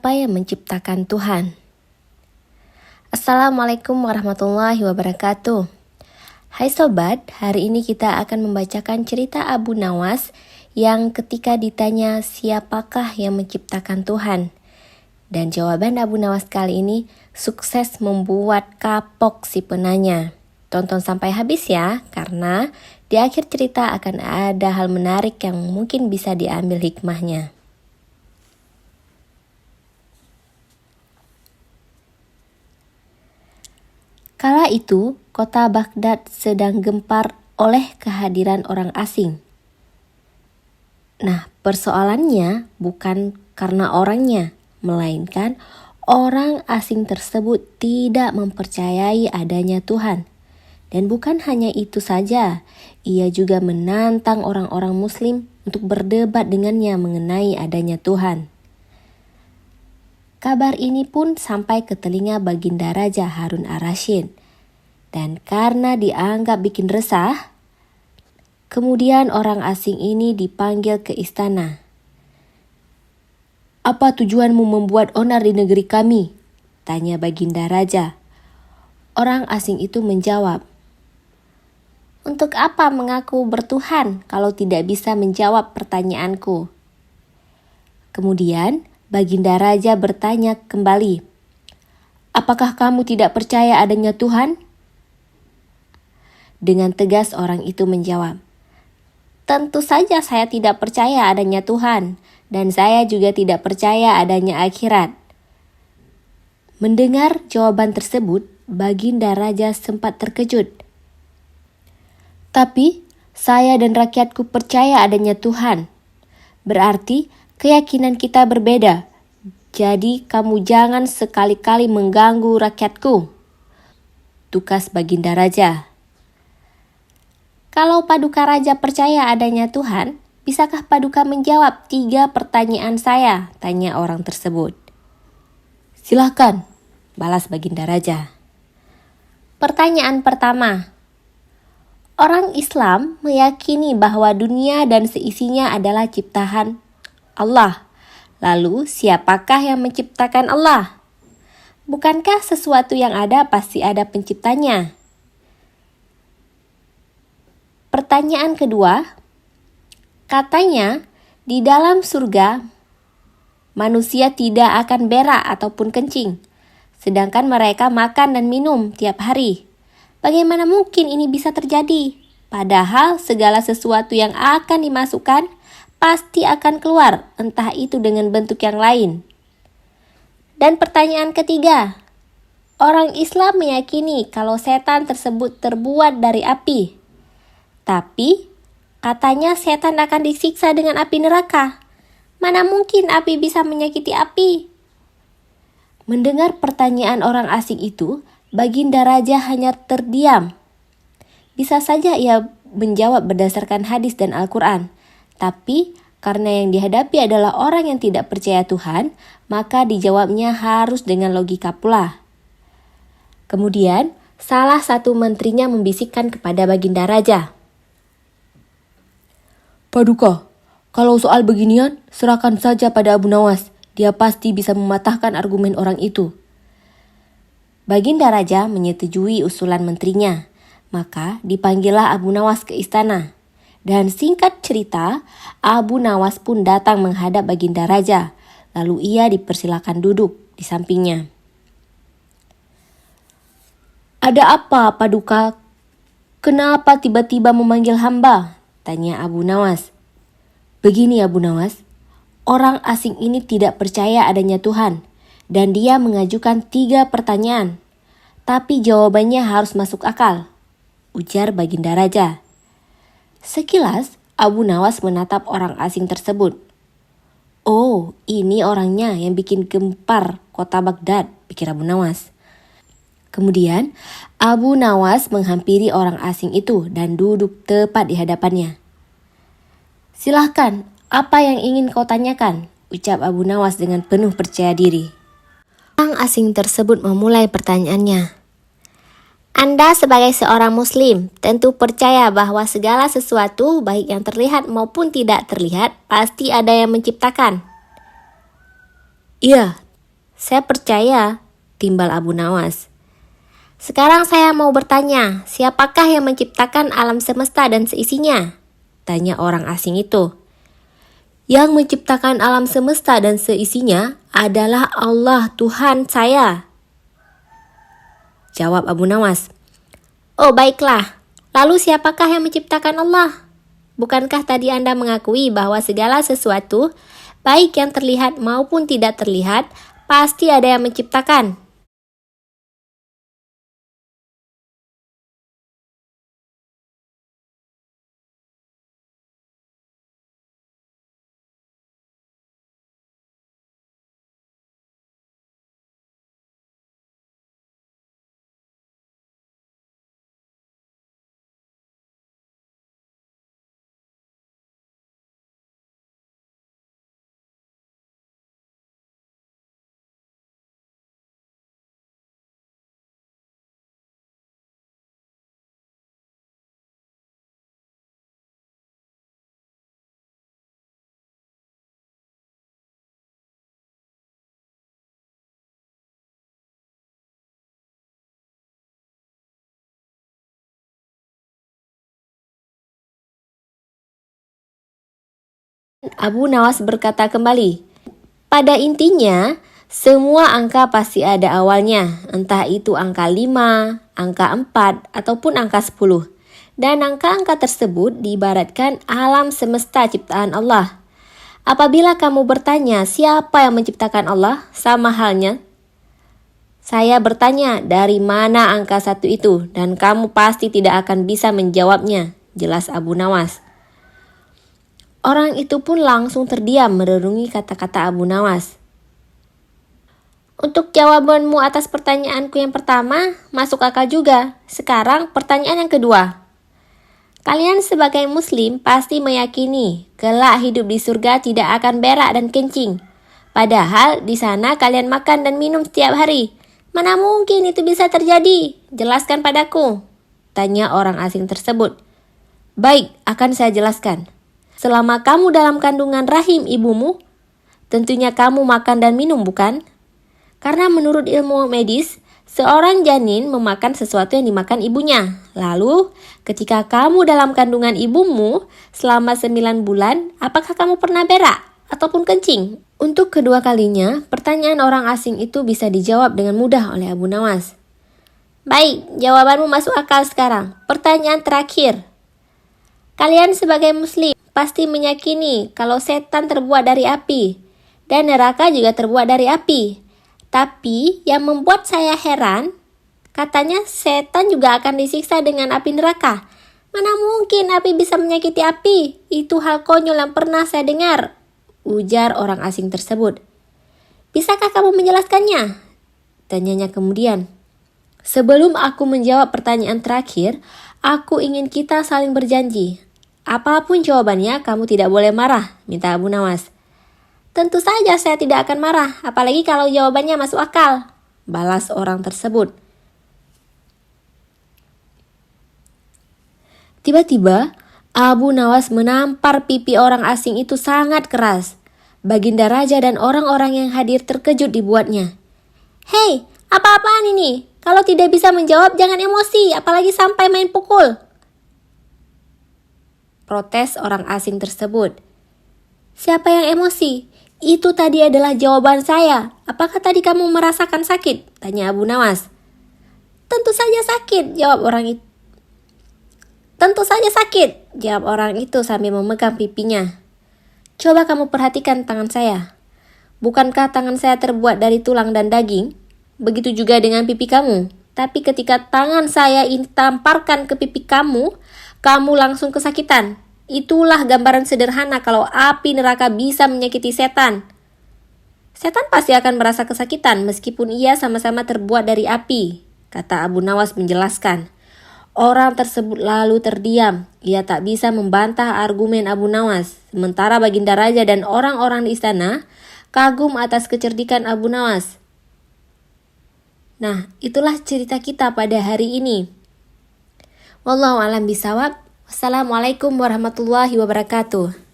Apa yang menciptakan Tuhan? Assalamualaikum warahmatullahi wabarakatuh. Hai sobat, hari ini kita akan membacakan cerita Abu Nawas yang ketika ditanya siapakah yang menciptakan Tuhan. Dan jawaban Abu Nawas kali ini sukses membuat kapok si penanya. Tonton sampai habis ya, karena di akhir cerita akan ada hal menarik yang mungkin bisa diambil hikmahnya. Kala itu, kota Baghdad sedang gempar oleh kehadiran orang asing. Nah, persoalannya bukan karena orangnya, melainkan orang asing tersebut tidak mempercayai adanya Tuhan. Dan bukan hanya itu saja, ia juga menantang orang-orang Muslim untuk berdebat dengannya mengenai adanya Tuhan. Kabar ini pun sampai ke telinga Baginda Raja Harun ar-Rasyid. Dan karena dianggap bikin resah, kemudian orang asing ini dipanggil ke istana. "Apa tujuanmu membuat onar di negeri kami?" tanya Baginda Raja. Orang asing itu menjawab, "Untuk apa mengaku bertuhan kalau tidak bisa menjawab pertanyaanku?" Kemudian Baginda Raja bertanya kembali, "Apakah kamu tidak percaya adanya Tuhan?" Dengan tegas orang itu menjawab, "Tentu saja saya tidak percaya adanya Tuhan, dan saya juga tidak percaya adanya akhirat." Mendengar jawaban tersebut, Baginda Raja sempat terkejut. "Tapi saya dan rakyatku percaya adanya Tuhan. Berarti keyakinan kita berbeda. Jadi kamu jangan sekali-kali mengganggu rakyatku," tukas Baginda Raja. "Kalau Paduka Raja percaya adanya Tuhan, bisakah Paduka menjawab 3 pertanyaan saya?" tanya orang tersebut. "Silahkan," balas Baginda Raja. Pertanyaan pertama, orang Islam meyakini bahwa dunia dan seisinya adalah ciptaan Allah. Lalu, siapakah yang menciptakan Allah? Bukankah sesuatu yang ada pasti ada penciptanya? Pertanyaan kedua, katanya di dalam surga manusia tidak akan berak ataupun kencing, sedangkan mereka makan dan minum tiap hari. Bagaimana mungkin ini bisa terjadi? Padahal segala sesuatu yang akan dimasukkan pasti akan keluar, entah itu dengan bentuk yang lain. Dan pertanyaan ketiga, orang Islam meyakini kalau setan tersebut terbuat dari api. Tapi katanya setan akan disiksa dengan api neraka. Mana mungkin api bisa menyakiti api? Mendengar pertanyaan orang asing itu, Baginda Raja hanya terdiam. Bisa saja ia menjawab berdasarkan hadis dan Al-Quran. Tapi karena yang dihadapi adalah orang yang tidak percaya Tuhan, maka dijawabnya harus dengan logika pula. Kemudian, salah satu menterinya membisikkan kepada Baginda Raja, "Paduka, kalau soal beginian, serahkan saja pada Abu Nawas. Dia pasti bisa mematahkan argumen orang itu." Baginda Raja menyetujui usulan menterinya. Maka dipanggillah Abu Nawas ke istana. Dan singkat cerita, Abu Nawas pun datang menghadap Baginda Raja. Lalu ia dipersilakan duduk di sampingnya. "Ada apa, Paduka? Kenapa tiba-tiba memanggil hamba?" tanya Abu Nawas. "Begini Abu Nawas, orang asing ini tidak percaya adanya Tuhan. Dan dia mengajukan 3 pertanyaan. Tapi jawabannya harus masuk akal," ujar Baginda Raja. Sekilas, Abu Nawas menatap orang asing tersebut. "Oh, ini orangnya yang bikin gempar kota Baghdad," pikir Abu Nawas. Kemudian, Abu Nawas menghampiri orang asing itu dan duduk tepat di hadapannya. "Silahkan, apa yang ingin kau tanyakan?" ucap Abu Nawas dengan penuh percaya diri. Orang asing tersebut memulai pertanyaannya. "Anda sebagai seorang Muslim tentu percaya bahwa segala sesuatu baik yang terlihat maupun tidak terlihat pasti ada yang menciptakan." "Iya, Saya percaya, timbal Abu Nawas. Sekarang saya mau bertanya, siapakah yang menciptakan alam semesta dan seisinya? Tanya orang asing itu. Yang menciptakan alam semesta dan seisinya adalah Allah Tuhan saya. Jawab Abu Nawas. Oh baiklah, lalu siapakah yang menciptakan Allah? Bukankah tadi Anda mengakui bahwa segala sesuatu, baik yang terlihat maupun tidak terlihat, pasti ada yang menciptakan? Abu Nawas berkata kembali, pada intinya, semua angka pasti ada awalnya, entah itu angka 5, angka 4, ataupun angka 10. Dan angka-angka tersebut diibaratkan alam semesta ciptaan Allah. Apabila kamu bertanya siapa yang menciptakan Allah, sama halnya saya bertanya dari mana angka 1 itu, dan kamu pasti tidak akan bisa menjawabnya, jelas Abu Nawas. Orang itu pun langsung terdiam merenungi kata-kata Abu Nawas. Untuk jawabanmu atas pertanyaanku yang pertama, masuk akal juga. Sekarang pertanyaan yang kedua. Kalian sebagai muslim pasti meyakini kelak hidup di surga tidak akan berak dan kencing. Padahal di sana kalian makan dan minum setiap hari. Mana mungkin itu bisa terjadi? Jelaskan padaku, tanya orang asing tersebut. Baik, akan saya jelaskan. Selama kamu dalam kandungan rahim ibumu, tentunya kamu makan dan minum, bukan? Karena menurut ilmu medis, seorang janin memakan sesuatu yang dimakan ibunya. Lalu, ketika kamu dalam kandungan ibumu selama 9 bulan, apakah kamu pernah berak ataupun kencing? Untuk kedua kalinya, pertanyaan orang asing itu bisa dijawab dengan mudah oleh Abu Nawas. Baik, jawabanmu masuk akal sekarang. Pertanyaan terakhir. Kalian sebagai muslim pasti meyakini kalau setan terbuat dari api dan neraka juga terbuat dari api. Tapi yang membuat saya heran, katanya setan juga akan disiksa dengan api neraka. Mana mungkin api bisa menyakiti api? Itu hal konyol yang pernah saya dengar, ujar orang asing tersebut. Bisakah kamu menjelaskannya? Tanyanya kemudian. Sebelum aku menjawab pertanyaan terakhir, aku ingin kita saling berjanji. Apapun jawabannya, kamu tidak boleh marah, minta Abu Nawas. Tentu saja saya tidak akan marah, apalagi kalau jawabannya masuk akal, balas orang tersebut. Tiba-tiba, Abu Nawas menampar pipi orang asing itu sangat keras. Baginda Raja dan orang-orang yang hadir terkejut dibuatnya. Hei, apa-apaan ini? Kalau tidak bisa menjawab, jangan emosi, apalagi sampai main pukul, protes orang asing tersebut. Siapa yang emosi? Itu tadi adalah jawaban saya. Apakah tadi kamu merasakan sakit? Tanya Abu Nawas. Tentu saja sakit, jawab orang itu. Tentu saja sakit, jawab orang itu sambil memegang pipinya. Coba kamu perhatikan tangan saya. Bukankah tangan saya terbuat dari tulang dan daging? Begitu juga dengan pipi kamu. Tapi ketika tangan saya ini tamparkan ke pipi kamu, kamu langsung kesakitan. Itulah gambaran sederhana kalau api neraka bisa menyakiti setan. Setan pasti akan merasa kesakitan meskipun ia sama-sama terbuat dari api, kata Abu Nawas menjelaskan. Orang tersebut lalu terdiam. Ia tak bisa membantah argumen Abu Nawas. Sementara Baginda Raja dan orang-orang di istana kagum atas kecerdikan Abu Nawas. Nah, itulah cerita kita pada hari ini. Wallahu a'lam bishawab. Wassalamualaikum warahmatullahi wabarakatuh.